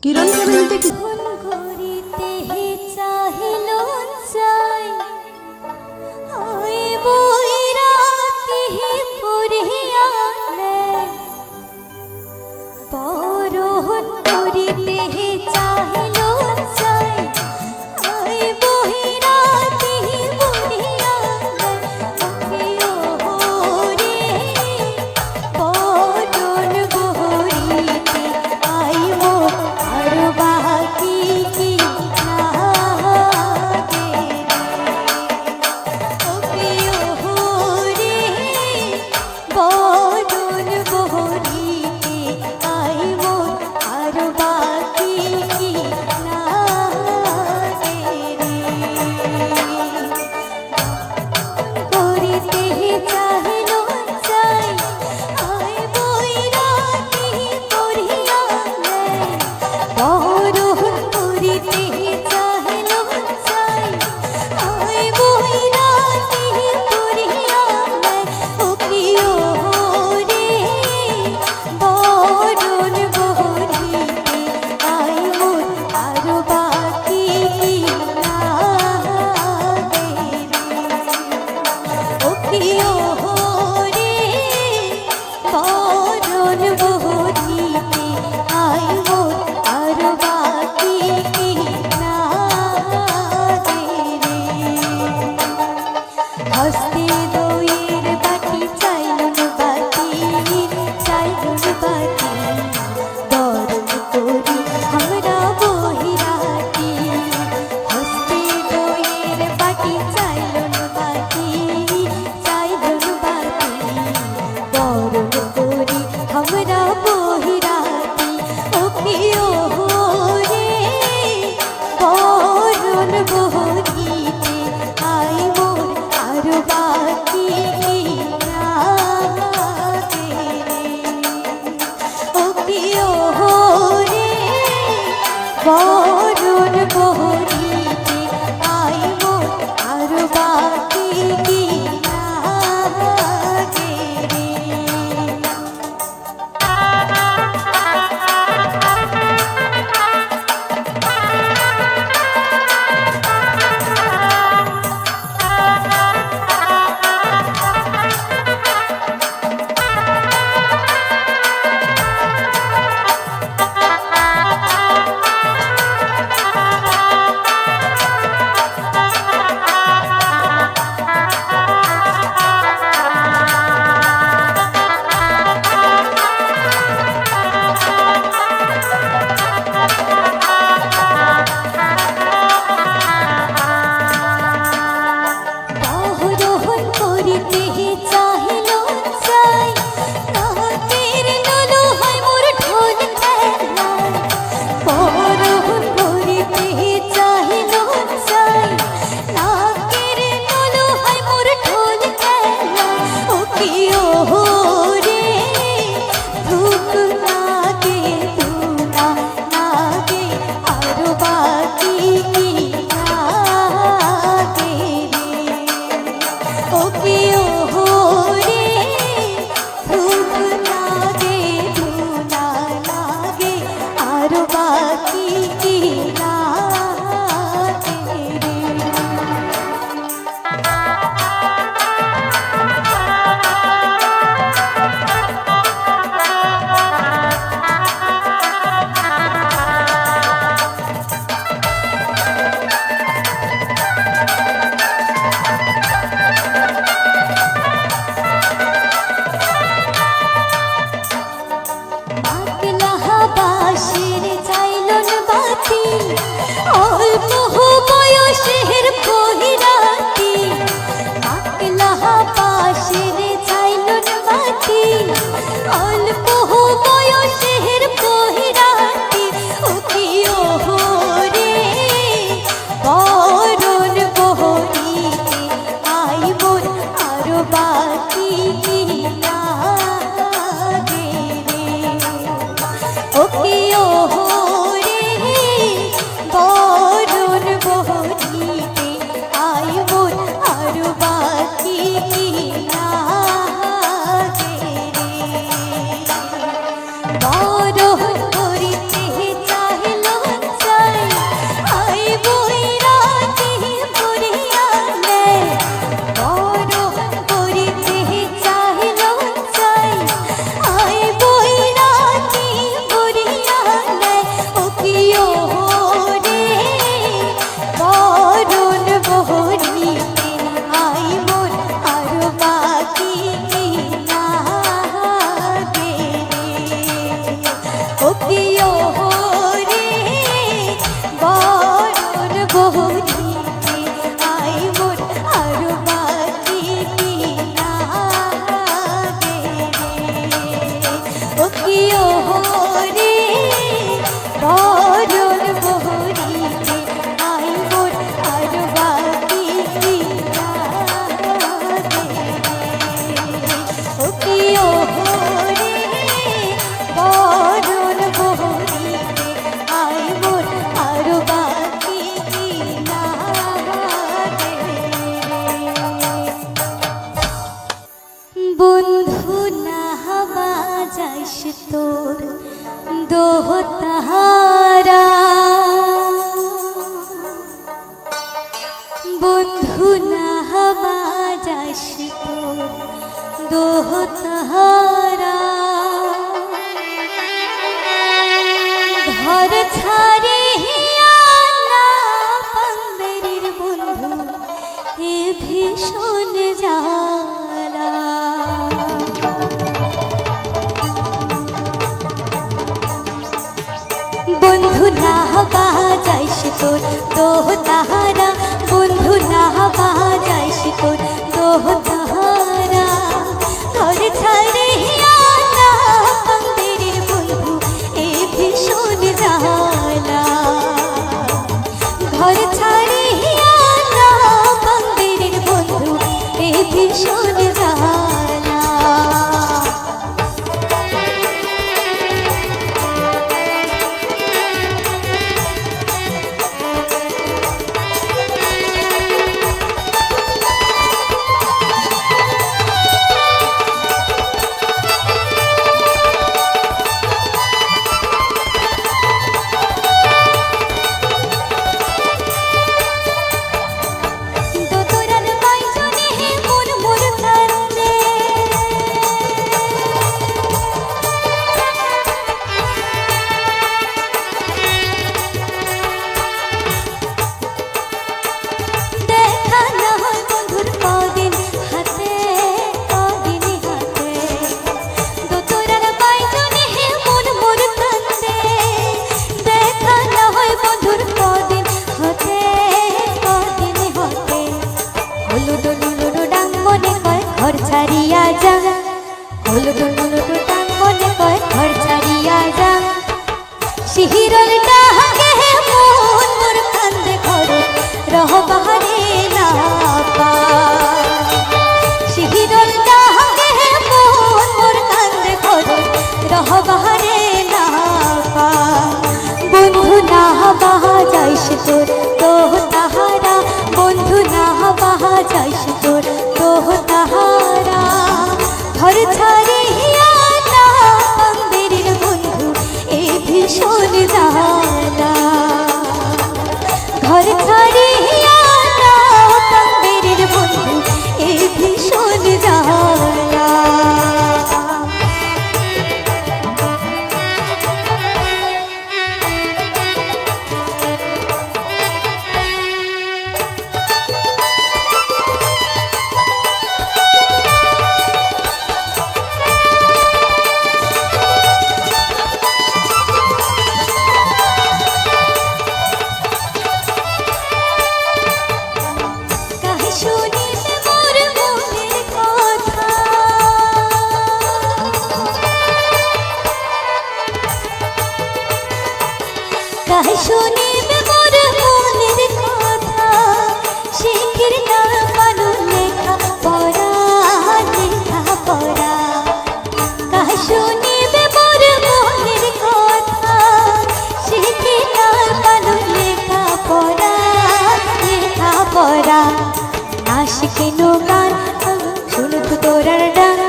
কিরণ ফ্যামিলিতে কি বাসির চাইলন বাতি তাহারা বন্ধু না বাজাস দোহ তাহারা ঘর ছাড়িয়া না পান্দেরির বন্ধু এ ভীষণ জ্বালা বন্ধু না বাজাইস তোর দোহ তাহারা বন্ধু না বাজাইস তোর দোহ তাহারা ঘর ছাড়িয়া না পান্দেরির বন্ধু এ ভীষণ জ্বালা ঘর ছাড়িয়া না পান্দেরির বন্ধু এ ভীষণ জ্বালা ছাড়িয়া যা হলুদ হলুদ টান মনে কয় ঘর ছাড়িয়া যা শিহিরল ডাকে মন মোর কান্দে ঘর রহ বাহারে না পা শিহিরল ডাকে মন মোর কান্দে ঘর রহ বাহারে না পা বন্ধু না বাহা যাইস তোর দোহ তাহারা বন্ধু না বাহা যাইস তোর দোহ তাহারা ঘর ছাড়িয়া না পান্দেরির বন্ধু এ ভীষণ জ্বালা ঘর ছাড়িয়া না পান্দেরির বন্ধু এ ভীষণ জ্বালা কাহে শুনিবে মোর মনের কথা শিখির না পানু লেখা পড়া কাহে শুনিবে মোর মনের কথা শিখির না পানু লেখা পড়া আশিকে নো গান শুনুক তোরার ডাক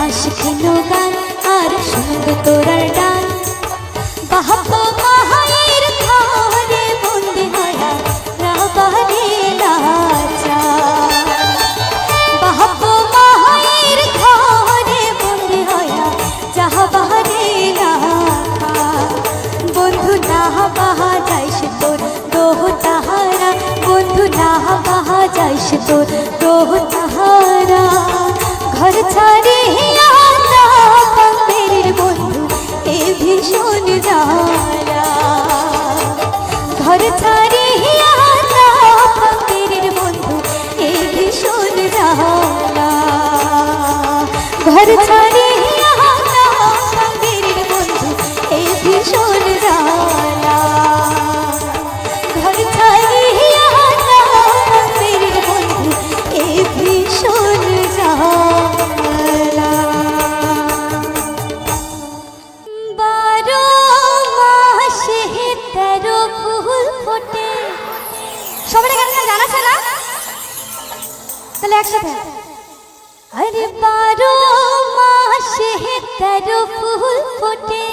আশিকে নো গান আর শুনব তোরার ডান বাহাপ্পা মাহায়ের ঘরে বন্দি হয়া রাবারে নাচা বাহাপ্পা মাহায়ের ঘরে বন্দি হয়া যাহাবারে নাচা বন্ধু না বাহা যাইস তোর দোহ তাহারা বন্ধু না বাহা যাইস তোর দোহ তাহারা ঘর ছাড়িয়া না পান্দেরির বন্ধু এ ভীষণ জ্বালা ঘর ছাড়িয়া না পান্দেরির বন্ধু এ ভীষণ জ্বালা ঘর ছাড়িয়া না পান্দেরির বন্ধু এ ভীষণ জ্বালা ঘর ছাড়িয়া না পান্দেরির বন্ধু এ ভীষণ জ্বালা বারো মাসে 13 ফুল ফোটে সবাই গানটা জানাছে না তাহলে একসাথে আরে 12 মাসে 13 ফুল ফোটে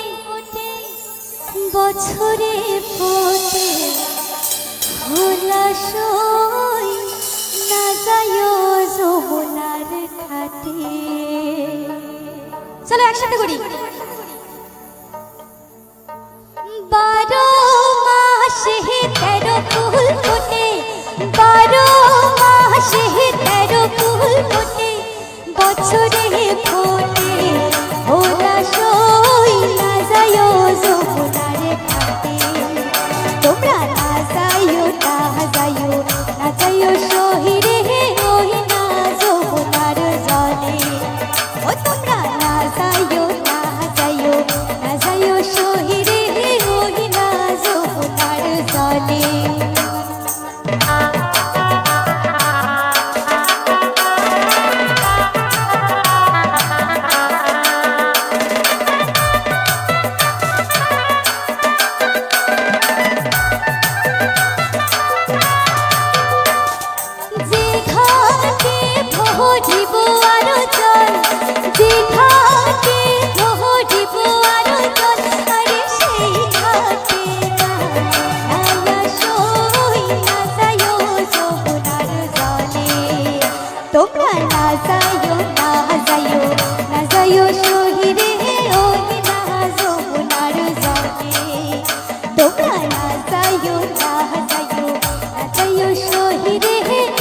বছরে ফোটে ভোলাশয় না যায় যমুনার ঘাটে। চলো একসাথে করি। 12 মাসে 13 ফুল ফোটে 12 মাসে 13 ফুল ফোটে বছরে ফোটে ভোলাশয় না যায় যমুনার ঘাটে। তোমরা না যাইও না যাইও না যাইও শহীরে ওই না যমুনার জলে। ও তোমরা না যাইও না যাইও না যাইও শহীরে ওই না যমুনার জলে। ভরিব আরো জল যে ঘাটে ভরিব আরো জল আরে সেই ঘাটে সই না যাইও যমুনার জলে। তোমরা না যাইও না যাইও না যাইও শহীরে ওই না যমুনার জলে। তোমরা না যাইও না যাইও না যাইও শহীরে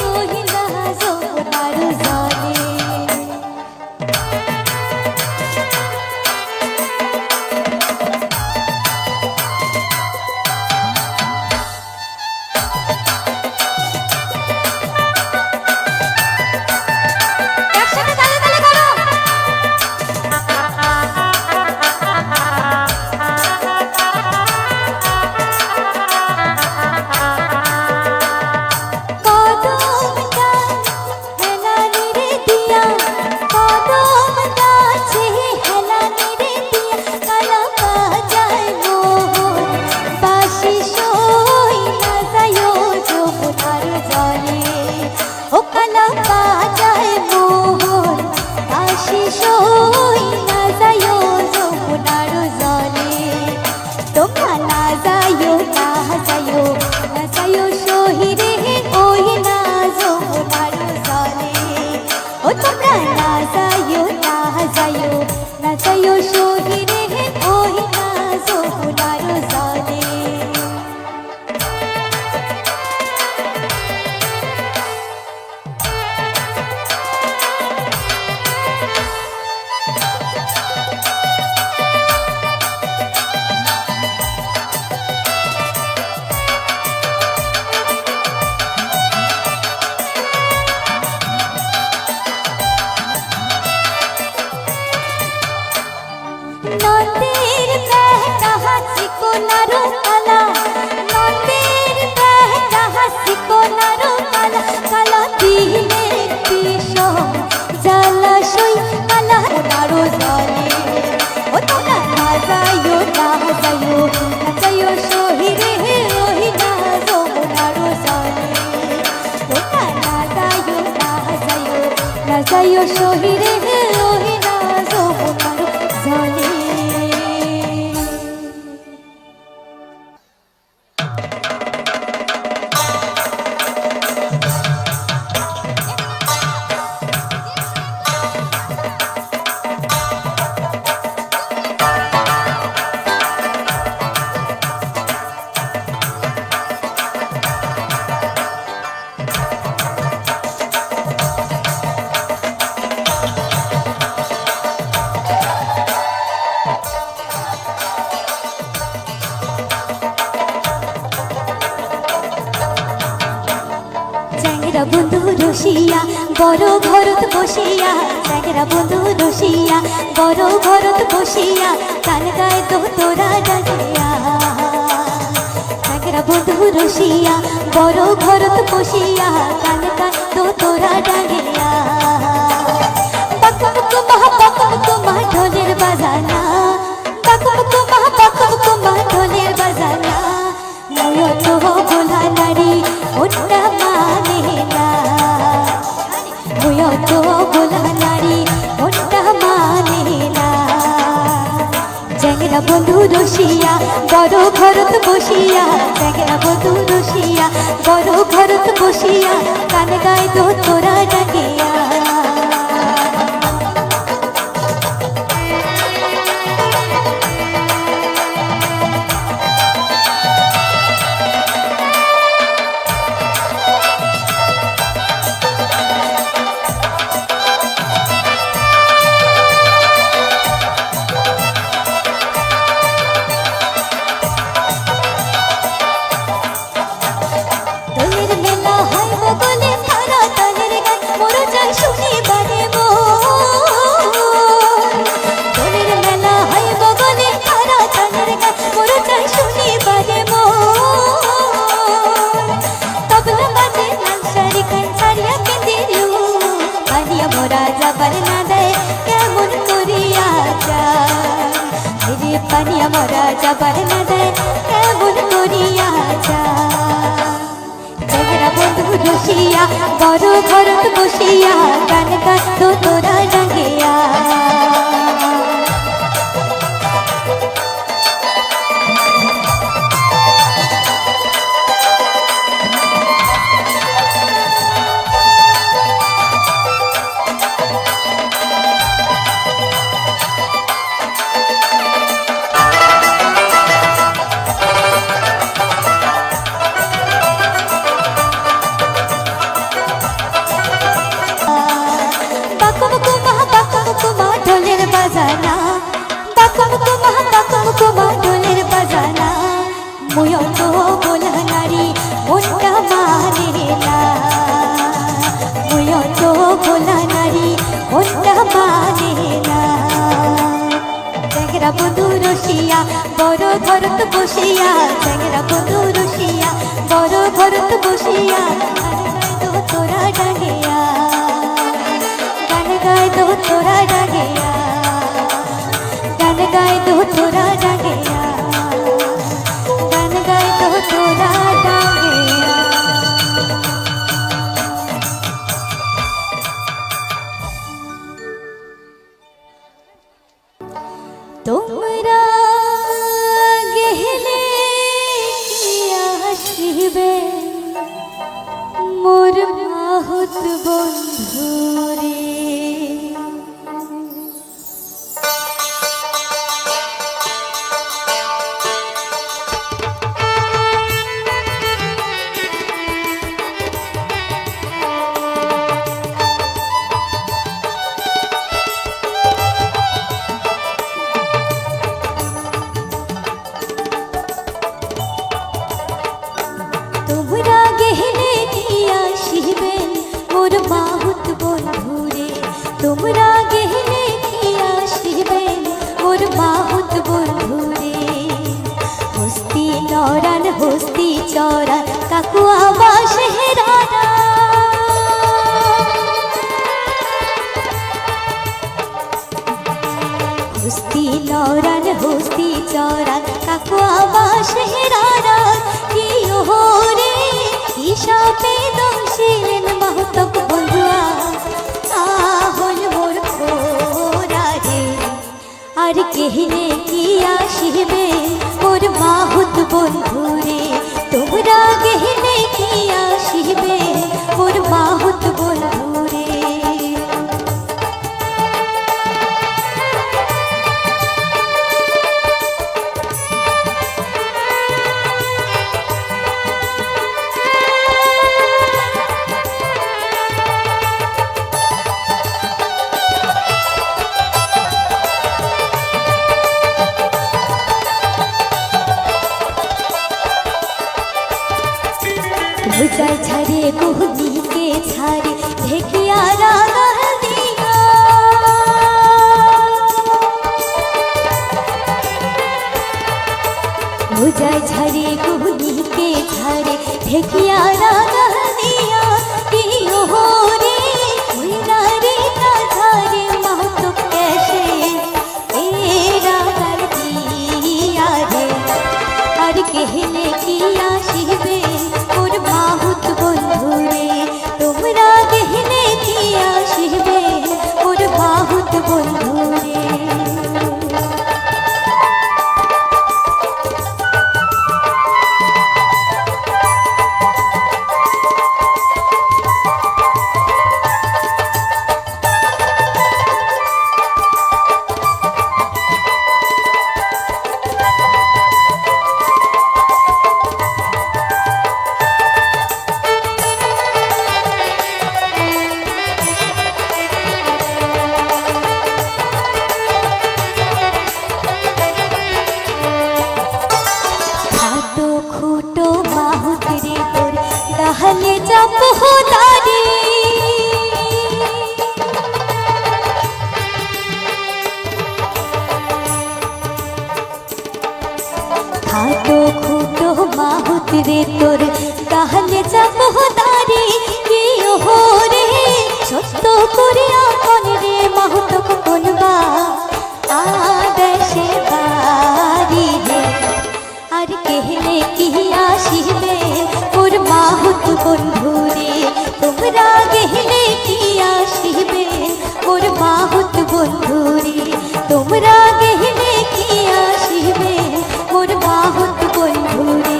ওই না যমুনার জলে। একসাথে তালে তালে করো। কদম গাছ হেলানি রে দিয়া কদম গাছে হেলানি রে দিয়া কালা বাজায় মোহন বাঁশি সই না যাইও যমুনার জলে। ও কালা বাজায় মোহন বাঁশি সই না যাইও যমুনার জলে। তোমরা না যাইও না যাইও না যাইও শহীরে ওই না যমুনার জলে। ও তোমরা না যাইও না যাইও না যাইও শহীরে ওই না যমুনার জলে। নন্দের বেটা হাসি কোনারো কালা নন্দের বেটা হাসি কোনারো কালা কালা দিলে বিষম জলাশয় কালা কোনারো জলে। ও তোমরা না যাইও না যাইও না যাইও শহীরে ওই না যমুনার জলে। তোমরা না যাইও না যাইও না যাইও শহীরে ওই না যমুনার জলে। চ্যাংরা বন্ধু রসিয়া বড় ঘরত বসিয়া চ্যাংরা বন্ধু রসিয়া বড় ঘরত বসিয়া গান গায় তো তোরা ডাকিয়া। চ্যাংরা বন্ধু রসিয়া বড় ঘরত বসিয়া গান গায় তো তোরা ডাকিয়া। বাকুমুকু মা ঢোলের বাজানা বাকুমুকু মা ঢোলের বাজানা। ময় তো গোলা নারী ওটা মানে না ময় তো গোলা নারী ওটা মানে রসিয়া বড় ঘরত বসিয়া চ্যাংরা বধূ রসিয়া বড় ঘরত বসিয়া গান গাই তো তোরা ডাকিয়া পানিয়া মরা যাবার না দেয় কেমন করিয়া যা চ্যাংরা বধূ রসিয়া বড় ঘরত বসিয়া গান গাইতো তোরা ডাকিয়া ঢোলের বাজানা বাকুম কুমা ঢোলের বাজানা মুয়ো তো গোলা নারী মনটা মানে না মুয়ো তো গোলা নারী মনটা মানে না চ্যাংরা বধূ রসিয়া বড় ঘরত বসিয়া চ্যাংরা বধূ রসিয়া বড় ঘরত বসিয়া তোরা ডাকিয়া গান গাই তো তোরা ডাকিয়া গান গাই তো তোরা ডাকিয়া গান গাই তো তোরা ডাকিয়া তোমরা গেলে আসিবে মোর মাহুত বন্ধুরে তোমরা গেলে আসিবে মোর মাহুত বন্ধুরে তোমরা গেলে আসিবে মোর মাহুত বন্ধুরে হস্তি নরান হস্তি চরান কাকুয়া বাসেরানা হস্তি নরান হস্তি চরান কাকুয়া বাসেরানা কি ওরে হিসাবে দোষিলেন মাহুতক বন্ধুয়া আহল মোর খোরা রে আর কেহলে কি আসিবে মোর মাহুত বন্ধুরে তোমরা গেলে কি আসিবে মোর মাহুত বন্ধুরে ভুজাই ছাড়ে কুহনিকে ছাড়ে ঢেকিয়া রাগাল দিয়া ভুজাই ছাড়ে কুহনিকে ছাড়ে ঢেকিয়া রাগাল দিয়া কি ওরে উইরা রে ছাড়ে মাহতো কেসে এ রাগাল দিয়া রে আর কেহলে কি আসিবে মোর মাহুত বন্ধুরে তোমরা গেলে কি আসিবে মোর মাহুত বন্ধুরে খাটো খুটো মাহুত রে তোর তাহলে যাবো দারি কি ওহো রে সত্য করিয়া কোন রে মাহুত কোনবা আদেশে বাড়ি রে আর কেহলে কি আসিবে মোর মাহুত বন্ধু রে তোমরা গেহলে কি আসিবে মোর মাহুত বন্ধু রে তোমরা গেহলে কি আসিবে মোর মাহুত বন্ধু রে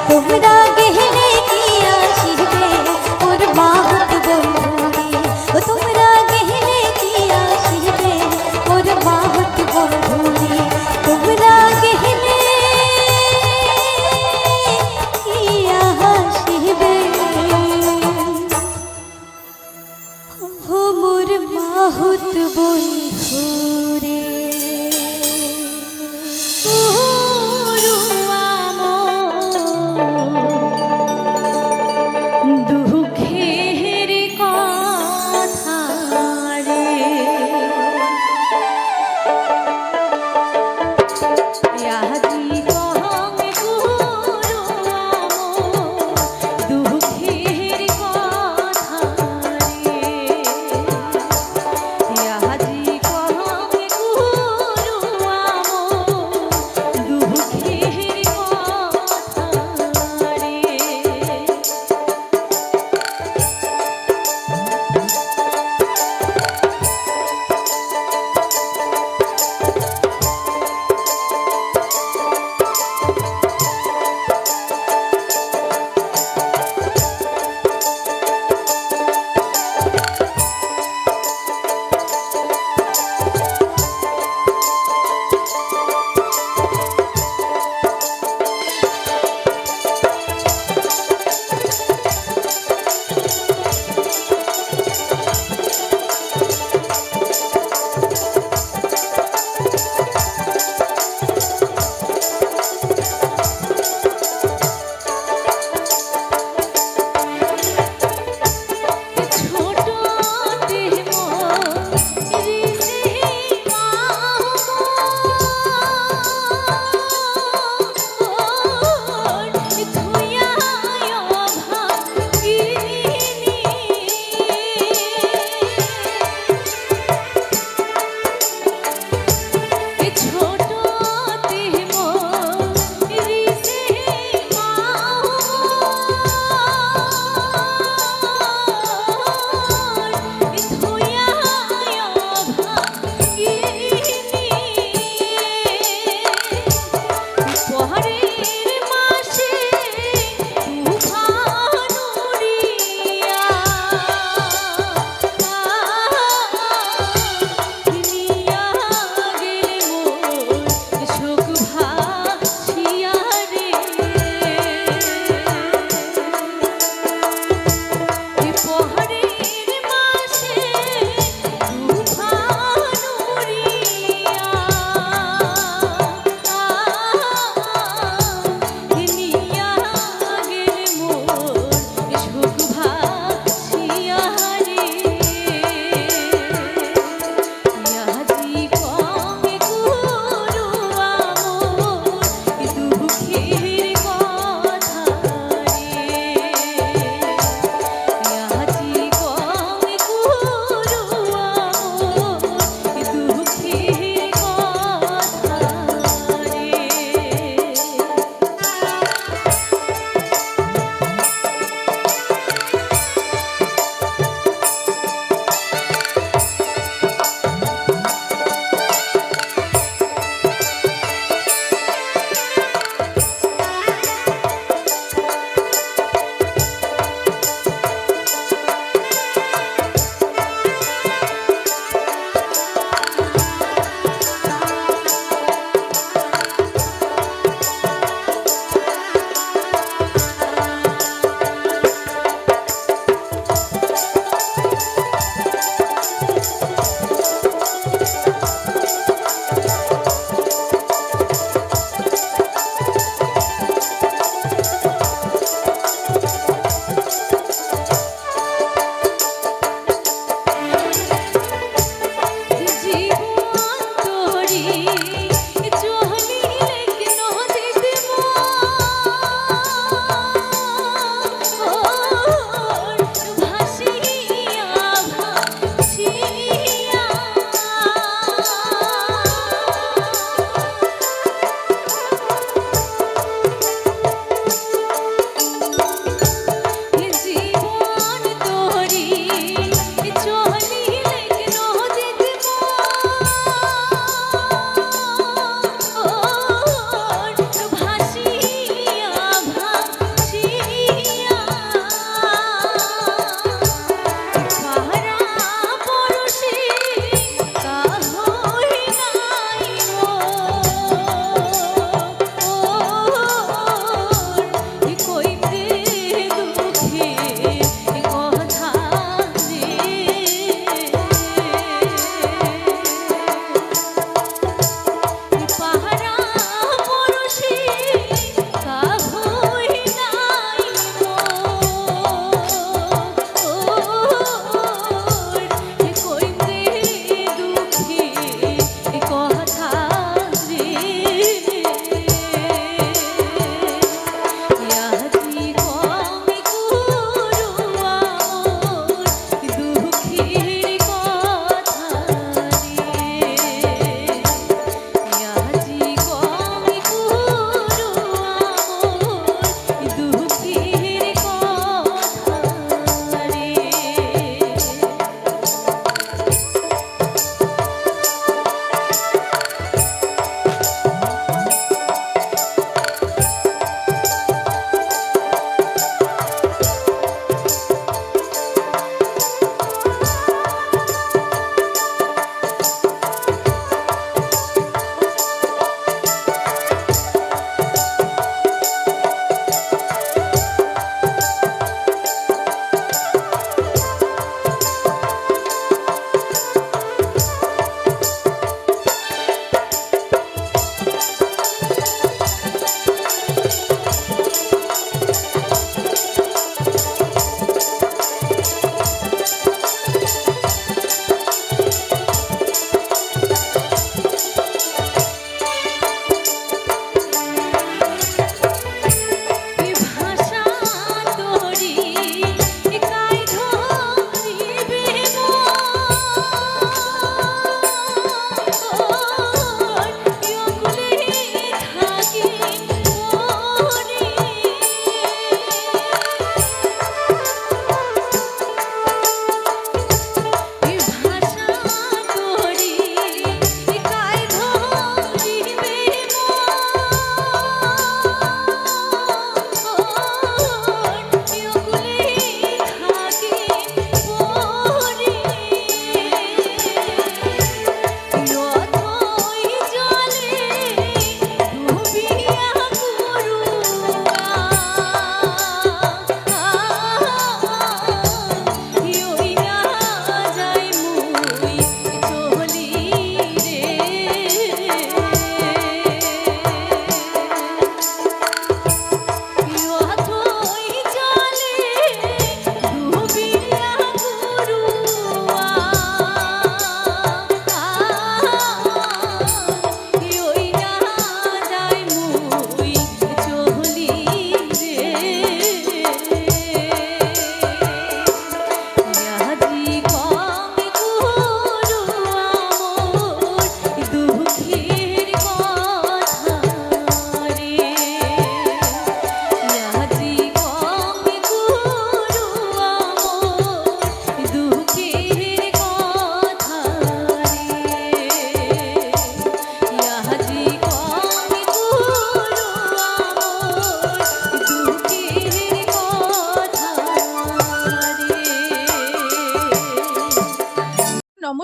তোমরা গেহলে কি আসিবে মোর মাহুত বন্ধু রে তোমরা গেহলে কি আসিবে মোর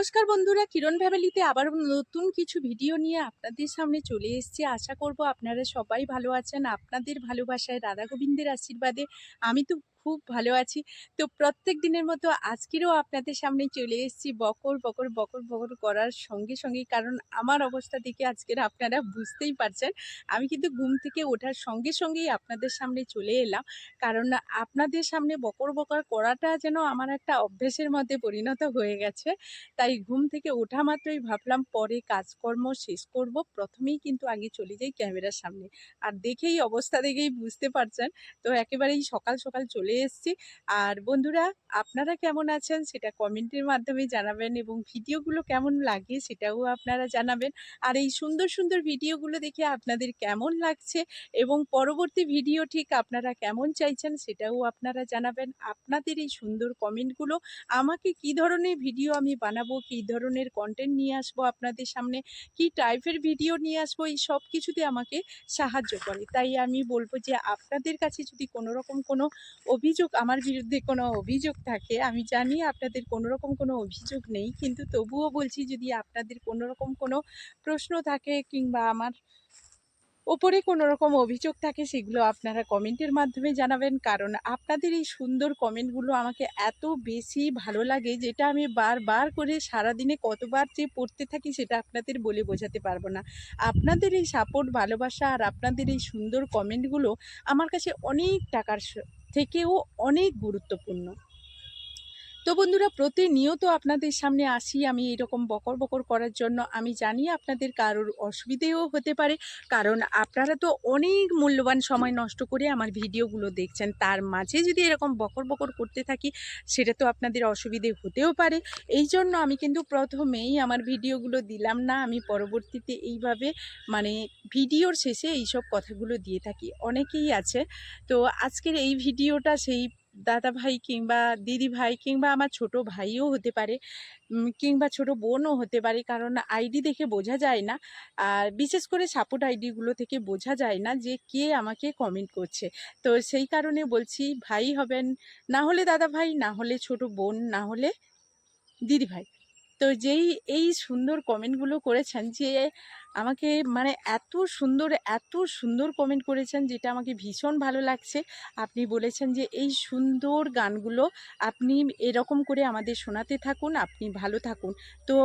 নমস্কার বন্ধুরা, কিরণ ফ্যামিলিতে আবার নতুন কিছু ভিডিও নিয়ে আপনাদের সামনে চলে এসেছি। আশা করব আপনারা সবাই ভালো আছেন। আপনাদের ভালোবাসায়, রাধা গোবিন্দের আশীর্বাদে আমি তো খুব ভালো আছি। তো প্রত্যেক দিনের মতো আজকেরও আপনাদের সামনে চলে এসেছি বকর বকর বকর বকর করার সঙ্গে সঙ্গেই, কারণ আমার অবস্থা দেখে আজকের আপনারা বুঝতেই পারছেন। আমি কিন্তু ঘুম থেকে ওঠার সঙ্গে সঙ্গেই আপনাদের সামনে চলে এলাম, কারণ আপনাদের সামনে বকর বকর করাটা যেন আমার একটা অভ্যেসের মধ্যে পরিণত হয়ে গেছে। তাই ঘুম থেকে ওঠা মাত্রই ভাবলাম পরে কাজকর্ম শেষ করব। প্রথমেই কিন্তু আগে চলে যাই ক্যামেরার সামনে। আর দেখেই অবস্থা দেখেই বুঝতে পারছেন, তো একেবারেই সকাল সকাল চলে এসেছি। আর বন্ধুরা, আপনারা কেমন আছেন সেটা কমেন্টের মাধ্যমে জানাবেন, এবং ভিডিওগুলো কেমন লাগে সেটাও আপনারা জানাবেন। আর এই সুন্দর সুন্দর ভিডিওগুলো দেখে আপনাদের কেমন লাগছে এবং পরবর্তী ভিডিও ঠিক আপনারা কেমন চাইছেন সেটাও আপনারা জানাবেন। আপনাদের এই সুন্দর কমেন্টগুলো আমাকে কি ধরনের ভিডিও আমি বানাবো, কি ধরনের কন্টেন্ট নিয়ে আসবো আপনাদের সামনে, কি টাইপের ভিডিও নিয়ে আসবো, এই সব কিছুতে আমাকে সাহায্য করে। তাই আমি বলবো যে আপনাদের কাছে যদি কোনো রকম কোনো অভিযোগ, আমার বিরুদ্ধে কোনো অভিযোগ থাকে, আমি জানি আপনাদের কোনো রকম কোনো অভিযোগ নেই, কিন্তু তবুও বলছি যদি আপনাদের কোনো রকম কোনো প্রশ্ন থাকে কিংবা আমার ওপরে কোনো রকম অভিযোগ থাকে, সেগুলো আপনারা কমেন্টের মাধ্যমে জানাবেন। কারণ আপনাদের এই সুন্দর কমেন্টগুলো আমাকে এত বেশি ভালো লাগে, যেটা আমি বারবার করে সারাদিনে কতবার যে পড়তে থাকি সেটা আপনাদের বলে বোঝাতে পারবো না। আপনাদের এই সাপোর্ট, ভালোবাসা আর আপনাদের এই সুন্দর কমেন্টগুলো আমার কাছে অনেক টাকার থেকেও অনেক গুরুত্বপূর্ণ। তো বন্ধুরা, প্রতিনিয়ত আপনাদের সামনে আসি আমি এরকম বকর বকর করার জন্য। আমি জানি আপনাদের কারোর অসুবিধেও হতে পারে, কারণ আপনারা তো অনেক মূল্যবান সময় নষ্ট করে আমার ভিডিওগুলো দেখছেন। তার মাঝে যদি এরকম বকর বকর করতে থাকি, সেটা তো আপনাদের অসুবিধে হতেও পারে। এই জন্য আমি কিন্তু প্রথমেই আমার ভিডিওগুলো দিলাম না, আমি পরবর্তীতে এইভাবে মানে ভিডিওর শেষে এইসব কথাগুলো দিয়ে থাকি। অনেকেই আছে, তো আজকের এই ভিডিওটা সেই দাদা ভাই কিংবা দিদি ভাই কিংবা আমার ছোট ভাইও হতে পারে, কিংবা ছোট বোনও হতে পারে, কারণ আইডি দেখে বোঝা যায় না। আর বিশেষ করে সাপোর্ট আইডিগুলো থেকে বোঝা যায় না যে কে আমাকে কমেন্ট করছে। তো সেই কারণে বলছি, ভাই হবেন, না হলে দাদা ভাই, না হলে ছোট বোন, না হলে দিদি ভাই। তো যেই এই সুন্দর কমেন্টগুলো করেছেন, যে আমাকে মানে এত সুন্দর কমেন্ট করেছেন, যেটা আমাকে ভীষণ ভালো লাগছে। আপনি বলেছেন যে এই সুন্দর গানগুলো আপনি এরকম করে আমাদের শোনাতে থাকুন, আপনি ভালো থাকুন। তো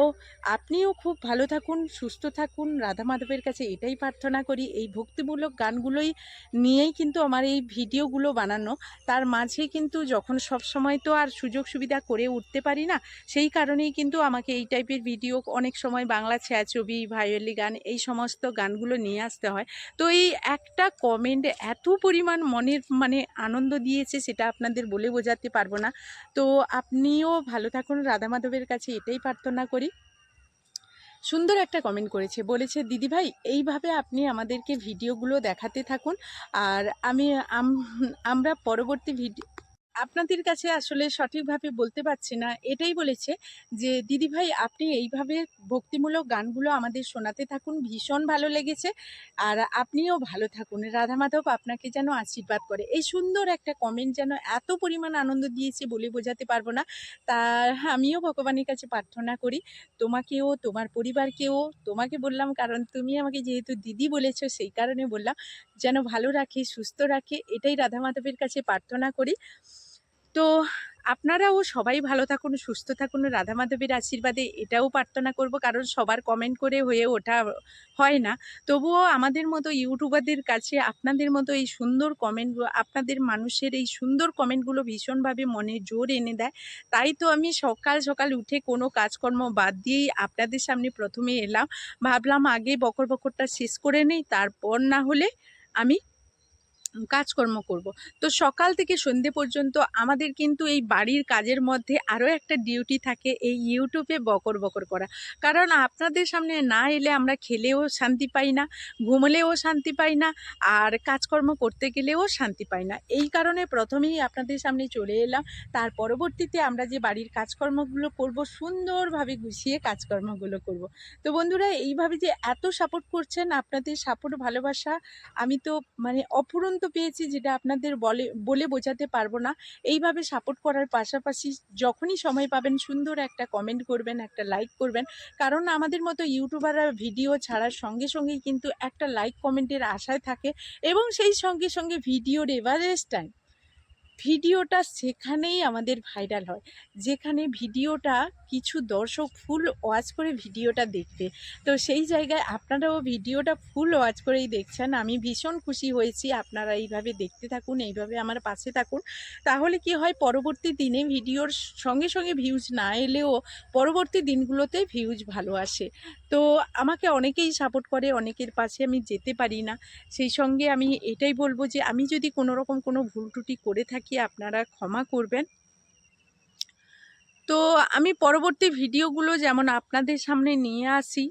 আপনিও খুব ভালো থাকুন, সুস্থ থাকুন। রাধা মাধবের কাছে এটাই প্রার্থনা করি। এই ভক্তিমূলক গানগুলোই নিয়েই কিন্তু আমার এই ভিডিওগুলো বানানো। তার মাঝে কিন্তু যখন সব সময় তো আর সুযোগ সুবিধা করে উঠতে পারি না, সেই কারণেই কিন্তু আমাকে এই টাইপের ভিডিও, অনেক সময় বাংলা ছায়াছবি, ভায়োলি গান, এই সমস্ত গানগুলো নিয়ে আসতে হয়। তো এই একটা কমেন্ট এত পরিমাণ মনের মানে আনন্দ দিয়েছে, সেটা আপনাদের বলে বোঝাতে পারবো না। তো আপনিও ভালো থাকুন, রাধা মাধবের কাছে এটাই প্রার্থনা করি। সুন্দর একটা কমেন্ট করেছে, বলেছে দিদিভাই এইভাবে আপনি আমাদেরকে ভিডিওগুলো দেখাতে থাকুন, আর আমরা পরবর্তী ভিডিও আপনাদের কাছে আসলে সঠিকভাবে বলতে পারছি না, এটাই বলেছে যে দিদিভাই আপনি এইভাবে ভক্তিমূলক গানগুলো আমাদের শোনাতে থাকুন, ভীষণ ভালো লেগেছে। আর আপনিও ভালো থাকুন, রাধা মাধব আপনাকে যেন আশীর্বাদ করে। এই সুন্দর একটা কমেন্ট যেন এত পরিমাণ আনন্দ দিয়েছে বলে বোঝাতে পারবো না। তা আমিও ভগবানের কাছে প্রার্থনা করি, তোমাকেও, তোমার পরিবারকেও, তোমাকে বললাম কারণ তুমি আমাকে যেহেতু দিদি বলেছো সেই কারণে বললাম, যেন ভালো রাখে, সুস্থ রাখে, এটাই রাধা মাধবের কাছে প্রার্থনা করি। তো আপনারাও সবাই ভালো থাকুন, সুস্থ থাকুন, রাধা মাধবের আশীর্বাদে এটাও প্রার্থনা করব, কারণ সবার কমেন্ট করে হয়ে ওঠা হয় না। তবুও আমাদের মতো ইউটিউবারদের কাছে আপনাদের মতো এই সুন্দর কমেন্টগুলো, আপনাদের মানুষের এই সুন্দর কমেন্টগুলো ভীষণভাবে মনে জোর এনে দেয়। তাই তো আমি সকাল সকাল উঠে কোনো কাজকর্ম বাদ দিয়েই আপনাদের সামনে প্রথমে এলাম। ভাবলাম আগে বকর বকরটা শেষ করে নেই, তারপর না হলে আমি কাজকর্ম করব। তো সকাল থেকে সন্ধে পর্যন্ত আমাদের কিন্তু এই বাড়ির কাজের মধ্যে আরও একটা ডিউটি থাকে, এই ইউটিউবে বকর বকর করা। কারণ আপনাদের সামনে না এলে আমরা খেলেও শান্তি পাই না, ঘুমলেও শান্তি পাই না, আর কাজকর্ম করতে গেলেও শান্তি পাই না। এই কারণে প্রথমেই আপনাদের সামনে চলে এলাম। তার পরবর্তীতে আমরা যে বাড়ির কাজকর্মগুলো করব, সুন্দরভাবে গুছিয়ে কাজকর্মগুলো করব। তো বন্ধুরা, এইভাবে যে এত সাপোর্ট করছেন, আপনাদের সাপোর্ট, ভালোবাসা আমি তো মানে অফুরন্ত পেয়েছি যেটা আপনাদের বলে বোঝাতে পারবো না। এইভাবে সাপোর্ট করার পাশাপাশি যখনই সময় পাবেন সুন্দর একটা কমেন্ট করবেন, একটা লাইক করবেন। কারণ আমাদের মতো ইউটিউবাররা ভিডিও ছাড়ার সঙ্গে সঙ্গেই কিন্তু একটা লাইক কমেন্টের আশায় থাকে, এবং সেই সঙ্গে সঙ্গে ভিডিওর এভারেজ টাইম, ভিডিওটা সেখানেই আমাদের ভাইরাল হয়, যেখানে ভিডিওটা কিছু দর্শক ফুল ওয়াচ করে ভিডিওটা দেখবে। তো সেই জায়গায় আপনারাও ভিডিওটা ফুল ওয়াচ করেই দেখছেন, আমি ভীষণ খুশি হয়েছি। আপনারা এইভাবে দেখতে থাকুন, এইভাবে আমার পাশে থাকুন। তাহলে কি হয়, পরবর্তী দিনে ভিডিওর সঙ্গে সঙ্গে ভিউজ না এলেও পরবর্তী দিনগুলোতে ভিউজ ভালো আসে। তো আমাকে অনেকেই সাপোর্ট করে, অনেকের পাশে আমি যেতে পারি না। সেই সঙ্গে আমি এটাই বলবো যে আমি যদি কোনো রকম কোনো ভুল ত্রুটি করে থাকি আপনারা ক্ষমা করবেন। তো আমি পরবর্তী ভিডিওগুলো যেমন আপনাদের সামনে নিয়ে আসি,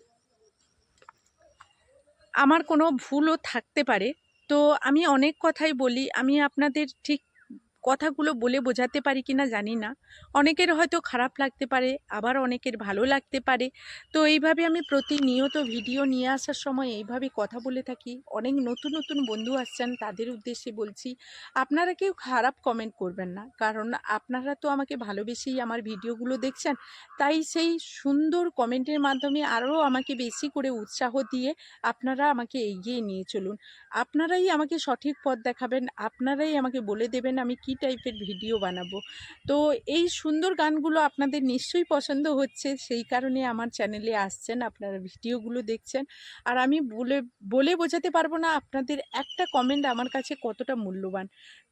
আমার কোনো ভুলও থাকতে পারে। তো আমি অনেক কথাই বলি, আমি আপনাদের ঠিক কথাগুলো বলে বোঝাতে পারি কিনা জানি না। অনেকের হয়তো খারাপ লাগতে পারে, আবার অনেকের ভালো লাগতে পারে। তো এইভাবে আমি প্রতিনিয়ত ভিডিও নিয়ে আসার সময় এইভাবে কথা বলে থাকি। অনেক নতুন নতুন বন্ধু আসছেন, তাদের উদ্দেশ্যে বলছি, আপনারা কেউ খারাপ কমেন্ট করবেন না, কারণ আপনারা তো আমাকে ভালোবেসেই আমার ভিডিওগুলো দেখছেন। তাই সেই সুন্দর কমেন্টের মাধ্যমে আরও আমাকে বেশি করে উৎসাহ দিয়ে আপনারা আমাকে এগিয়ে নিয়ে চলুন। আপনারাই আমাকে সঠিক পথ দেখাবেন, আপনারাই আমাকে বলে দেবেন আমি কী টাইপের ভিডিও বানাবো। তো এই সুন্দর গানগুলো আপনাদের নিশ্চয়ই পছন্দ হচ্ছে, সেই কারণে আমার চ্যানেলে আসছেন, আপনারা ভিডিওগুলো দেখছেন। আর আমি বলে বলে বোঝাতে পারবো না আপনাদের একটা কমেন্ট আমার কাছে কতটা মূল্যবান।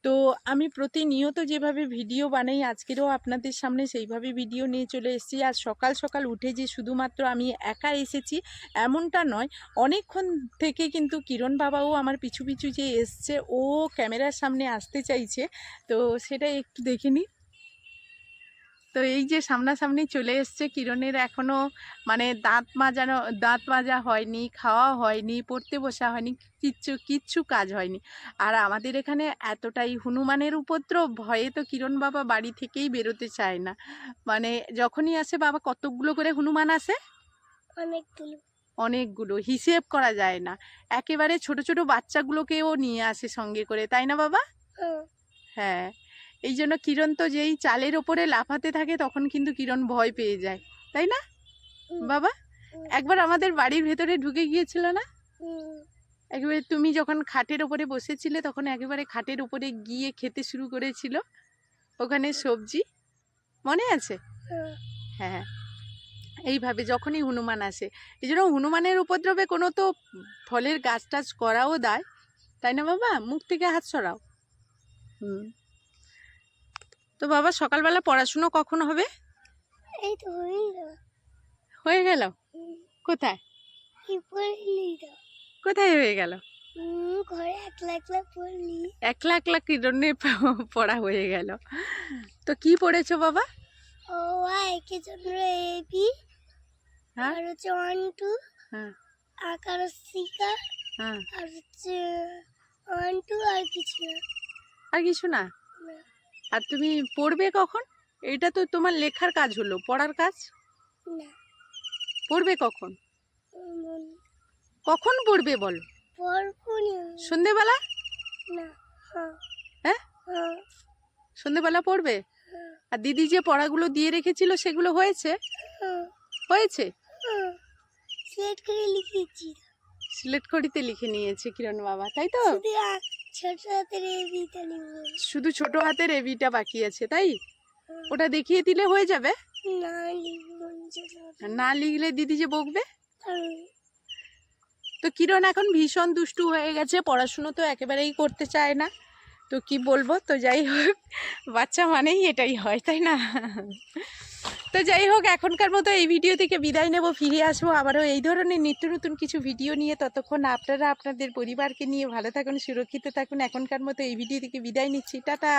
তো আমি প্রতিনিয়ত যেভাবে ভিডিও বানাই, আজকেরও আপনাদের সামনে সেইভাবে ভিডিও নিয়ে চলে এসেছি। আর সকাল সকাল উঠে যে শুধুমাত্র আমি একা এসেছি এমনটা নয়, অনেকক্ষণ থেকে কিন্তু কিরণ বাবাও আমার পিছু পিছু যে এসছে, ও ক্যামেরার সামনে আসতে চাইছে। তো সেটা একটু দেখে নিই। তো এই যে সামনাসামনি চলে এসছে, কিরণের এখনও মানে দাঁত মাজা হয়নি, খাওয়া হয়নি, পড়তে বসা হয়নি, কিচ্ছু কাজ হয়নি। আর আমাদের এখানে এতটাই হনুমানের উপদ্রব, ভয়ে তো কিরণ বাবা বাড়ি থেকেই বেরোতে চায় না। মানে যখনই আসে, বাবা কতগুলো করে হনুমান আসে? অনেকগুলো, হিসেব করা যায় না। একেবারে ছোট ছোট বাচ্চাগুলোকেও নিয়ে আসে সঙ্গে করে, তাই না বাবা? হ্যাঁ, এই জন্য কিরণ তো যেই চালের ওপরে লাফাতে থাকে তখন কিন্তু কিরণ ভয় পেয়ে যায়, তাই না বাবা? একবার আমাদের বাড়ির ভেতরে ঢুকে গিয়েছিল না? একেবারে তুমি যখন খাটের ওপরে বসেছিলে তখন একেবারে খাটের উপরে গিয়ে খেতে শুরু করেছিল ওখানে সবজি, মনে আছে? হ্যাঁ, এইভাবে যখনই হনুমান আসে, এই জন্য হনুমানের উপদ্রবে কোনো তো ফলের গাছ টাছ করাও দেয়, তাই না বাবা? মুখ থেকে হাত সরাও। তো বাবা সকালবেলা পড়াশুনো কখন হবে? এই তো হয়ে গেল? কোথায় কোথায় হয়ে গেল? ঘরে একলা একলা পড়লি। একলা একলা কিরণের পড়া হয়ে গেল। তো কি পড়েছো বাবা? ও একে জন্য এবি, হ্যাঁ, আর হচ্ছে 1 2, হ্যাঁ, আকার সিকা, হ্যাঁ, আর হচ্ছে 1 2, আর কিছু না। আর কিছু না? আর তুমি পড়বে কখন? এটা তো তোমার লেখার কাজ হলো, পড়ার কাজ না। পড়বে কখন? উম, কখন পড়বে বলো? পড়বনি। সন্ধেবেলা? না। হ্যাঁ। হ্যাঁ, হ্যাঁ। সন্ধেবেলা পড়বে? আর দিদি যে পড়াগুলো দিয়ে রেখেছিল সেগুলো হয়েছে? হ্যাঁ। হয়েছে? হ্যাঁ। স্লেট করে লিখেছি। সিলেক্ট করিতে লিখে নিয়েছে কিরণ বাবা, তাই তো? শুধু ছোট হাতের এবিটা লিখবো। শুধু ছোট হাতের এবিটা বাকি আছে, তাই? ওটা দেখিয়ে দিলে হয়ে যাবে? না লিখবো না। না লিখলে দিদি যে বকবে। হ্যাঁ। তো কিরণ এখন ভীষণ দুষ্টু হয়ে গেছে, পড়াশুনো তো একেবারেই করতে চায় না। তো কি বলবো, তো যাই হোক, বাচ্চা মানেই এটাই হয়, তাই না? তো যাই হোক, এখনকার মতো এই ভিডিও থেকে বিদায় নেব, ফিরে আসবো আবারও এই ধরনের নিত্য নতুন কিছু ভিডিও নিয়ে। ততক্ষণ আপনারা আপনাদের পরিবারকে নিয়ে ভালো থাকুন, সুরক্ষিত থাকুন। এখনকার মতো এই ভিডিও থেকে বিদায় নিচ্ছি, টাটা।